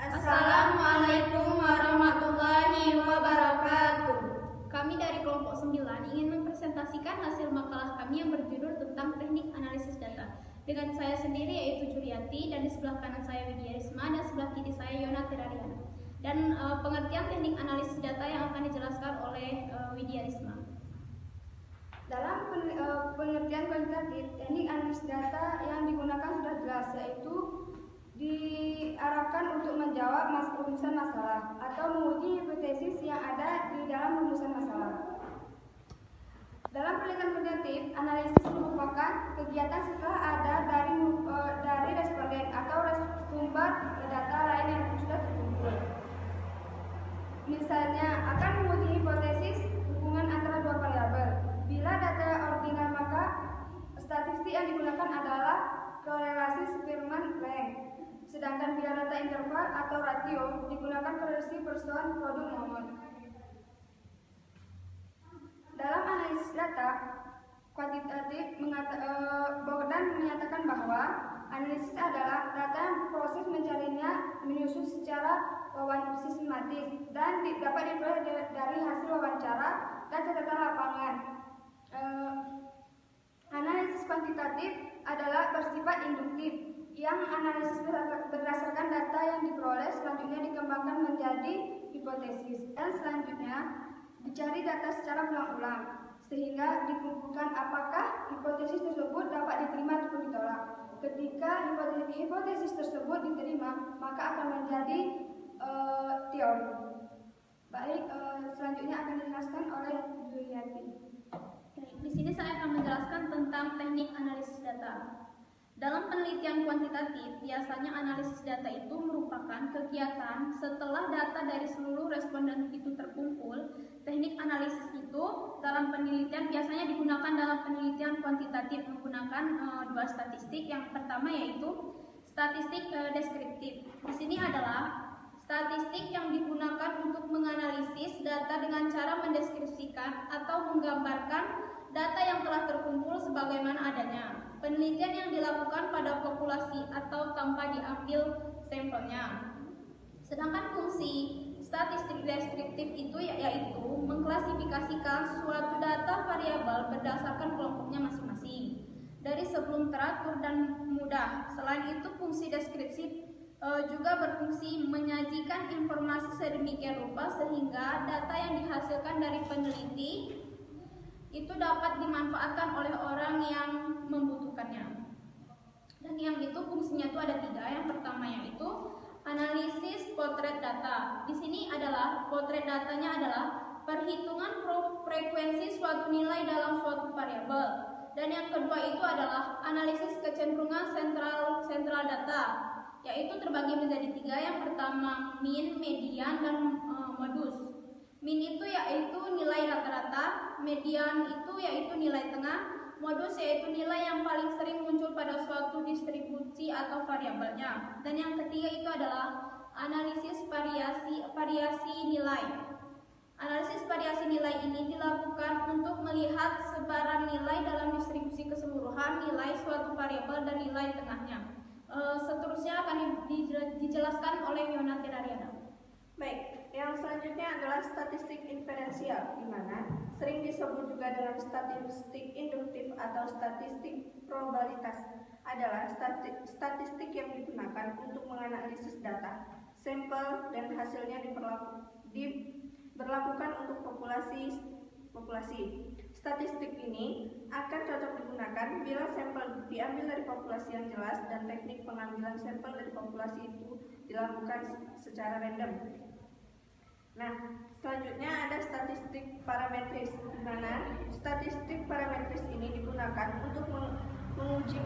Assalamualaikum warahmatullahi wabarakatuh. Kami dari kelompok 9 ingin mempresentasikan hasil makalah kami yang berjudul tentang teknik analisis data. Dengan saya sendiri yaitu Juriati, dan di sebelah kanan saya Widya Risma, dan sebelah kiri saya Yona Tirariana. Dan pengertian teknik analisis data yang akan dijelaskan oleh Widya Risma. Dalam pengertian kuantitatif, teknik analisis data yang digunakan sudah jelas, yaitu diarahkan untuk menjawab rumusan masalah atau menguji hipotesis yang ada di dalam rumusan masalah. Dalam penelitian kuantitatif, analisis merupakan kegiatan setelah ada dari responden atau sumber data lain yang sudah terkumpul. Misalnya, akan menguji hipotesis hubungan antara dua variabel. Bila data ordinal, maka statistik yang digunakan adalah korelasi Spearman-Lenk. Sedangkan bila data interval atau ratio, digunakan korelasi persoalan produk nomor. Dalam analisis data kuantitatif, Bogdan menyatakan bahwa analisis adalah data yang proses mencarinya menyusun secara sistematis dan dapat diperoleh dari hasil wawancara dan catatan lapangan. Analisis kuantitatif adalah bersifat induktif, yang analisis berdasarkan data yang diperoleh selanjutnya dikembangkan menjadi hipotesis, dan selanjutnya dicari data secara berulang-ulang sehingga dikumpulkan apakah hipotesis tersebut dapat diterima atau ditolak. Ketika hipotesis tersebut diterima, maka akan menjadi teori. Baik, selanjutnya akan dijelaskan oleh Juriati. Di sini saya akan menjelaskan tentang teknik analisis data. Dalam penelitian kuantitatif, biasanya analisis data itu merupakan kegiatan setelah data dari seluruh responden itu terkumpul. Teknik analisis itu dalam penelitian biasanya digunakan dalam penelitian kuantitatif menggunakan dua statistik. Yang pertama yaitu statistik deskriptif. Di sini adalah statistik yang digunakan untuk menganalisis data dengan cara mendeskripsikan atau menggambarkan data yang telah terkumpul sebagaimana adanya. Penelitian yang dilakukan pada populasi atau tanpa diambil sampelnya. Sedangkan fungsi statistik deskriptif itu yaitu mengklasifikasikan suatu data variabel berdasarkan kelompoknya masing-masing dari sebelum teratur dan mudah. Selain itu, fungsi deskripsi juga berfungsi menyajikan informasi sedemikian rupa sehingga data yang dihasilkan dari peneliti itu dapat dimanfaatkan oleh orang yang membutuhkannya. Dan yang itu fungsinya itu ada 3. Yang pertama yaitu analisis potret data. Di sini adalah potret datanya adalah perhitungan frekuensi suatu nilai dalam suatu variabel. Dan yang kedua itu adalah analisis kecenderungan sentral data, yaitu terbagi menjadi 3. Yang pertama mean, median, dan modus. Mean itu yaitu nilai rata-rata, median itu yaitu nilai tengah, modus yaitu nilai yang paling sering muncul pada suatu distribusi atau variabelnya. Dan yang ketiga itu adalah analisis variasi nilai. Analisis variasi nilai ini dilakukan untuk melihat sebaran nilai dalam distribusi keseluruhan nilai suatu variabel dan nilai tengahnya. Seterusnya akan dijelaskan oleh Yona Tirariana. Baik, yang selanjutnya adalah statistik inferensial, di mana sering disebut juga dengan statistik induktif atau statistik probabilitas. Adalah statistik yang digunakan untuk menganalisis data, sampel, dan hasilnya diberlakukan untuk populasi. Statistik ini akan cocok digunakan bila sampel diambil dari populasi yang jelas dan teknik pengambilan sampel dari populasi itu dilakukan secara random. Nah, selanjutnya ada statistik parametris, di mana statistik parametris ini digunakan untuk menguji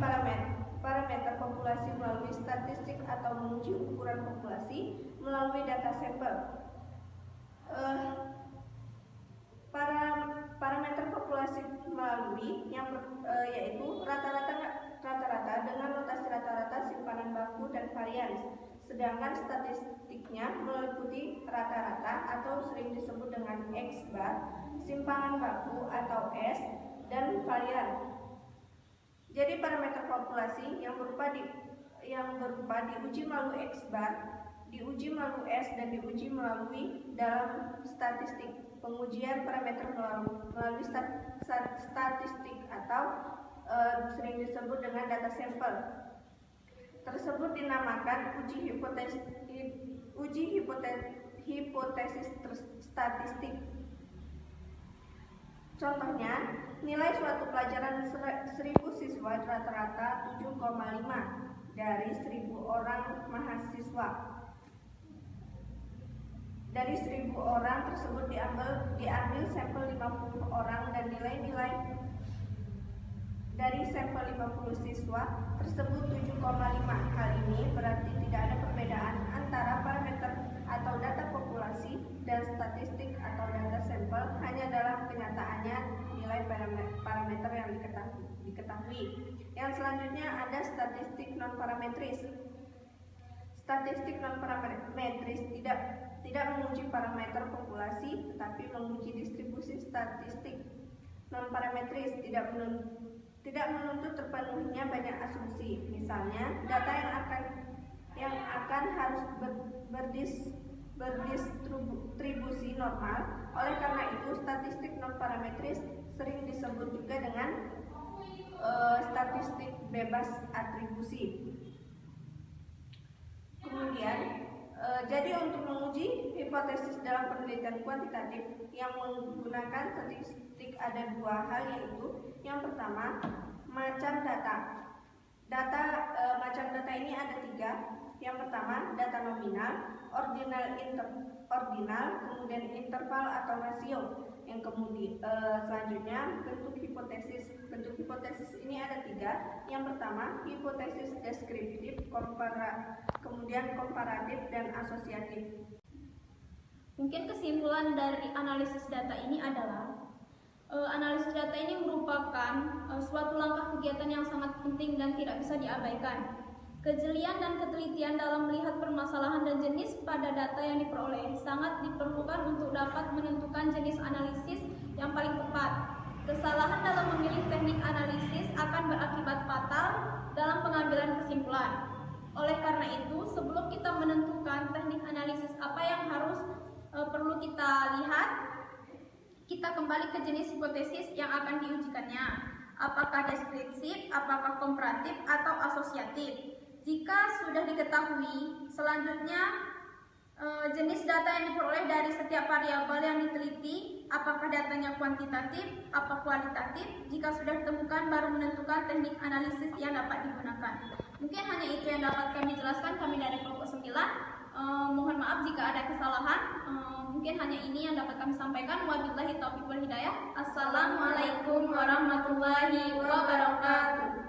parameter populasi melalui statistik atau menguji ukuran populasi melalui data sampel. Parameter populasi melalui yaitu rata-rata dengan notasi rata-rata, simpanan baku, dan varians. Sedangkan statistiknya meliputi rata-rata atau sering disebut dengan X bar, simpanan baku atau S, dan varian. Jadi parameter populasi yang berupa diuji melalui X bar diuji melalui S dan diuji melalui dalam statistik. Pengujian parameter melalui statistik atau sering disebut dengan data sampel tersebut dinamakan uji hipotesis statistik. Contohnya, nilai suatu pelajaran 1000 siswa rata-rata 7,5 dari 1000 orang mahasiswa. Dari 1000 orang tersebut diambil sampel 50 orang dan nilai-nilai dari sampel 50 siswa tersebut 7,5. Hal ini berarti tidak ada perbedaan antara parameter atau data populasi dan statistik atau data sampel, hanya dalam kenyataannya nilai parameter yang diketahui. Yang selanjutnya ada statistik non-parametris. Statistik non-parametris tidak menguji parameter populasi, tetapi menguji distribusi statistik. Non-parametris tidak menuntut terpenuhinya banyak asumsi. Misalnya, data yang akan harus berdistribusi normal. Oleh karena itu, statistik non-parametris sering disebut juga dengan statistik bebas atribusi. Kemudian, jadi untuk menguji hipotesis dalam penelitian kuantitatif yang menggunakan statistik ada dua hal, yaitu yang pertama, macam data. Macam data ini ada tiga. Yang pertama, data nominal, ordinal, kemudian interval atau rasio. Yang selanjutnya bentuk hipotesis. Bentuk hipotesis ini ada tiga. Yang pertama, hipotesis deskriptif, kemudian komparatif dan asosiatif. Mungkin kesimpulan dari analisis data ini adalah analisis data ini merupakan suatu langkah kegiatan yang sangat penting dan tidak bisa diabaikan. Kejelian dan ketelitian dalam melihat permasalahan dan jenis pada data yang diperoleh sangat diperlukan untuk dapat menentukan jenis analisis yang paling tepat. Kesalahan dalam memilih teknik analisis akan berakibat fatal dalam pengambilan kesimpulan. Oleh karena itu, sebelum kita menentukan teknik analisis apa yang perlu kita lihat, kita kembali ke jenis hipotesis yang akan diujikannya. Apakah deskriptif, apakah komparatif, atau asosiatif. Jika sudah diketahui, selanjutnya jenis data yang diperoleh dari setiap variabel yang diteliti, apakah datanya kuantitatif, apa kualitatif. Jika sudah ditemukan, baru menentukan teknik analisis yang dapat digunakan. Mungkin hanya itu yang dapat kami jelaskan, kami dari kelompok 9. Mohon maaf jika ada kesalahan. Mungkin hanya ini yang dapat kami sampaikan. Wabillahi taufiq wal hidayah. Assalamualaikum warahmatullahi wabarakatuh.